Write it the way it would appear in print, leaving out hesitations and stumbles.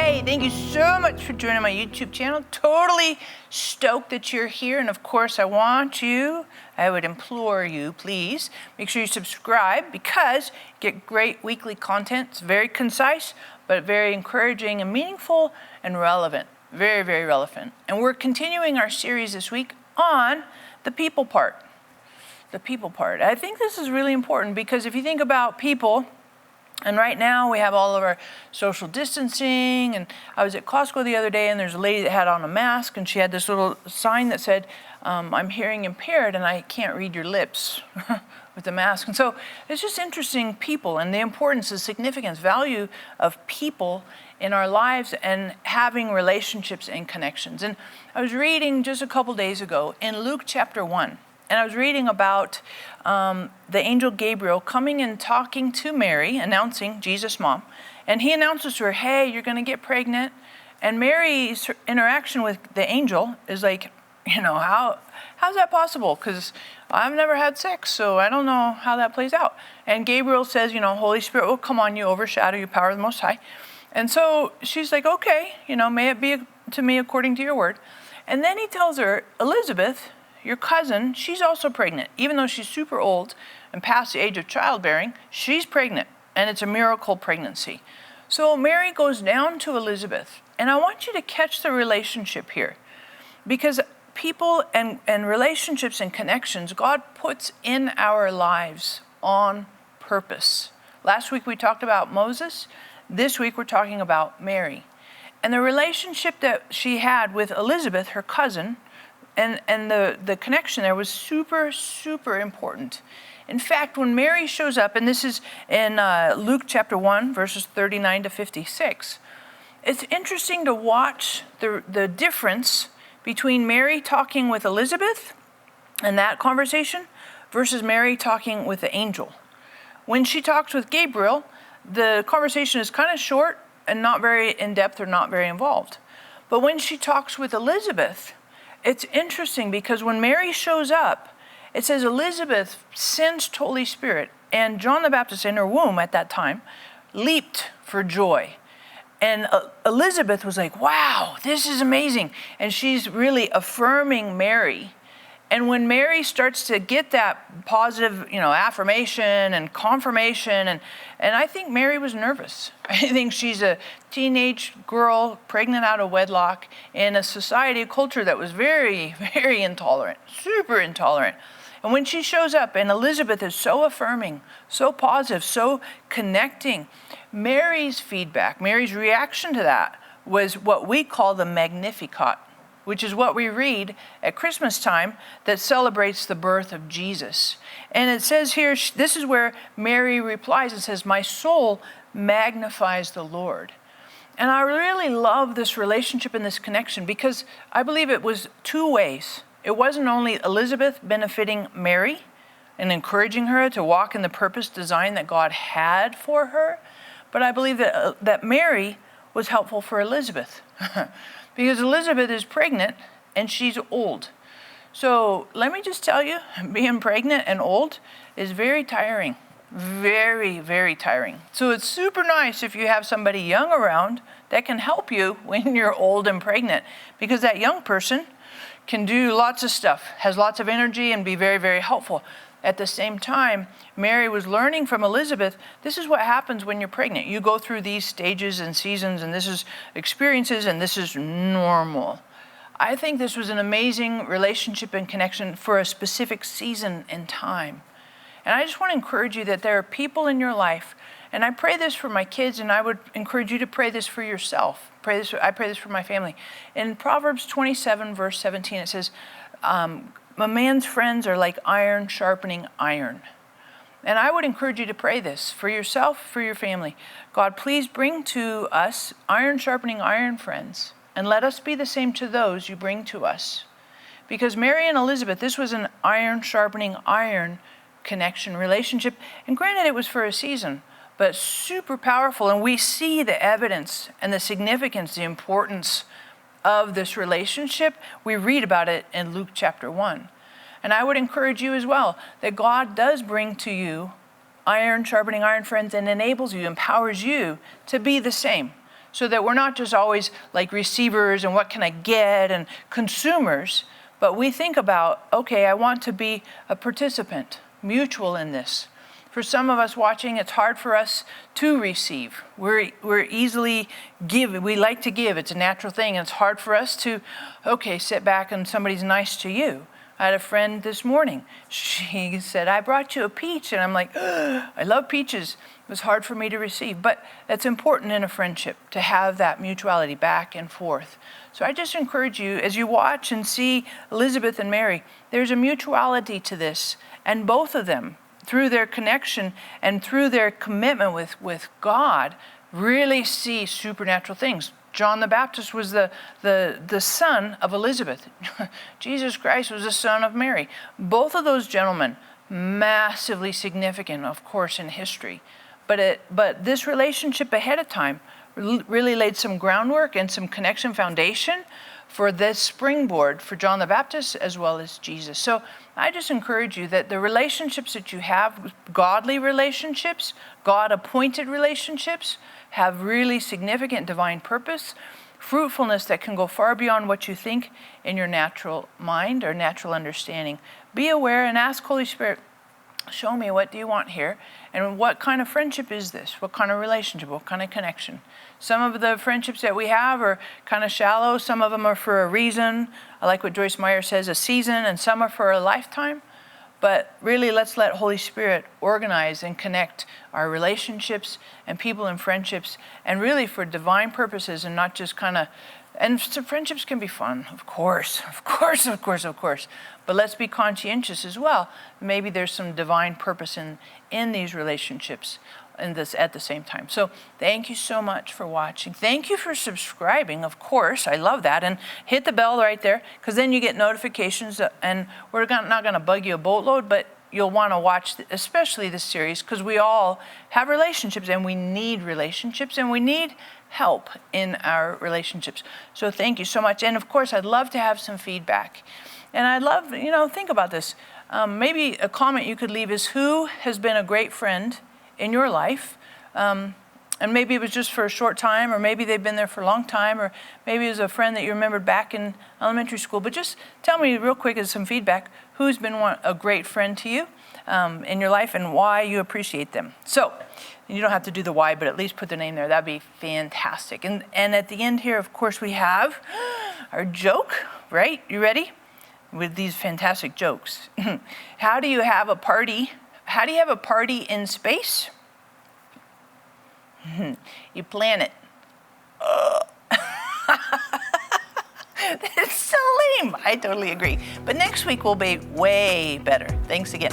Hey, thank you so much for joining my YouTube channel. Totally stoked that you're here. And of course, I would implore you, please, make sure you subscribe because you get great weekly content. It's very concise, but very encouraging and meaningful and relevant. Very, very relevant. And we're continuing our series this week on the people part. The people part. I think this is really important because if you think about people, and right now we have all of our social distancing, and I was at Costco the other day and there's a lady that had on a mask and she had this little sign that said, I'm hearing impaired and I can't read your lips with the mask. And so it's just interesting, people and the importance, the significance, value of people in our lives and having relationships and connections. And I was reading just a couple days ago in Luke chapter 1. And I was reading about the angel Gabriel coming and talking to Mary, announcing Jesus' mom. And he announces to her, hey, you're going to get pregnant. And Mary's interaction with the angel is like, how's that possible? Because I've never had sex, so I don't know how that plays out. And Gabriel says, Holy Spirit will come on you, overshadow you, power of the Most High. And so she's like, okay, may it be to me according to your word. And then he tells her, Elizabeth, your cousin, she's also pregnant. Even though she's super old and past the age of childbearing, she's pregnant, and it's a miracle pregnancy. So Mary goes down to Elizabeth, and I want you to catch the relationship here, because people and relationships and connections, God puts in our lives on purpose. Last week we talked about Moses. This week we're talking about Mary. And the relationship that she had with Elizabeth, her cousin, and the connection there was super, super important. In fact, when Mary shows up, and this is in Luke chapter 1, verses 39 to 56, it's interesting to watch the difference between Mary talking with Elizabeth and that conversation versus Mary talking with the angel. When she talks with Gabriel, the conversation is kind of short and not very in-depth or not very involved. But when she talks with Elizabeth, it's interesting because when Mary shows up, it says Elizabeth sensed Holy Spirit, and John the Baptist in her womb at that time leaped for joy. And Elizabeth was like, wow, this is amazing. And she's really affirming Mary. And when Mary starts to get that positive, affirmation and confirmation, and I think Mary was nervous. I think she's a teenage girl pregnant out of wedlock in a society, a culture that was very, very intolerant, super intolerant. And when she shows up and Elizabeth is so affirming, so positive, so connecting, Mary's feedback, Mary's reaction to that was what we call the Magnificat, which is what we read at Christmas time that celebrates the birth of Jesus. And it says here, this is where Mary replies and says, my soul magnifies the Lord. And I really love this relationship and this connection because I believe it was two ways. It wasn't only Elizabeth benefiting Mary and encouraging her to walk in the purpose design that God had for her, but I believe that Mary was helpful for Elizabeth. Because Elizabeth is pregnant and she's old. So let me just tell you, being pregnant and old is very tiring. Very, very tiring. So it's super nice if you have somebody young around that can help you when you're old and pregnant. Because that young person can do lots of stuff, has lots of energy and be very, very helpful. At the same time, Mary was learning from Elizabeth, this is what happens when you're pregnant. You go through these stages and seasons, and this is experiences, and this is normal. I think this was an amazing relationship and connection for a specific season and time. And I just want to encourage you that there are people in your life, and I pray this for my kids, and I would encourage you to pray this for yourself. I pray this for my family. In Proverbs 27, verse 17, it says, a man's friends are like iron sharpening iron. And I would encourage you to pray this for yourself, for your family. God, please bring to us iron sharpening iron friends, and let us be the same to those you bring to us. Because Mary and Elizabeth, this was an iron sharpening iron connection, relationship. And granted, it was for a season, but super powerful. And we see the evidence and the significance, the importance of this relationship. We read about it in Luke chapter 1. And I would encourage you as well that God does bring to you iron sharpening iron friends and enables you, empowers you to be the same, so that we're not just always like receivers and what can I get and consumers, but we think about, okay, I want to be a participant, mutual in this. For some of us watching, it's hard for us to receive. We're easily give. We like to give. It's a natural thing. And it's hard for us to, okay, sit back and somebody's nice to you. I had a friend this morning. She said, I brought you a peach. And I'm like, I love peaches. It was hard for me to receive. But it's important in a friendship to have that mutuality back and forth. So I just encourage you, as you watch and see Elizabeth and Mary, there's a mutuality to this. And both of them, through their connection and through their commitment with God, really see supernatural things. John the Baptist was the son of Elizabeth. Jesus Christ was the son of Mary. Both of those gentlemen, massively significant, of course, in history. But this relationship ahead of time really laid some groundwork and some connection foundation for this springboard for John the Baptist as well as Jesus. So I just encourage you that the relationships that you have, godly relationships, God-appointed relationships, have really significant divine purpose, fruitfulness that can go far beyond what you think in your natural mind or natural understanding. Be aware and ask Holy Spirit, show me, what do you want here? And what kind of friendship is this? What kind of relationship? What kind of connection? Some of the friendships that we have are kind of shallow. Some of them are for a reason. I like what Joyce Meyer says, a season, and some are for a lifetime. But really, let's let Holy Spirit organize and connect our relationships and people and friendships, and really for divine purposes and not just kind of, and so friendships can be fun, of course. But let's be conscientious as well. Maybe there's some divine purpose in these relationships and this at the same time. So thank you so much for watching. Thank you for subscribing, of course. I love that. And hit the bell right there, because then you get notifications. And we're not going to bug you a boatload, but you'll want to watch, especially this series, because we all have relationships, and we need relationships, and we need help in our relationships. So thank you so much. And of course, I'd love to have some feedback. And I'd love, think about this. Maybe a comment you could leave is, who has been a great friend in your life? And maybe it was just for a short time, or maybe they've been there for a long time, or maybe it was a friend that you remembered back in elementary school. But just tell me real quick as some feedback, who's been a great friend to you in your life, and why you appreciate them. So you don't have to do the why, but at least put the name there. That'd be fantastic. And at the end here, of course, we have our joke, right? You ready? With these fantastic jokes. How do you have a party? How do you have a party in space? You plan it. It's so lame. I totally agree. But next week will be way better. Thanks again.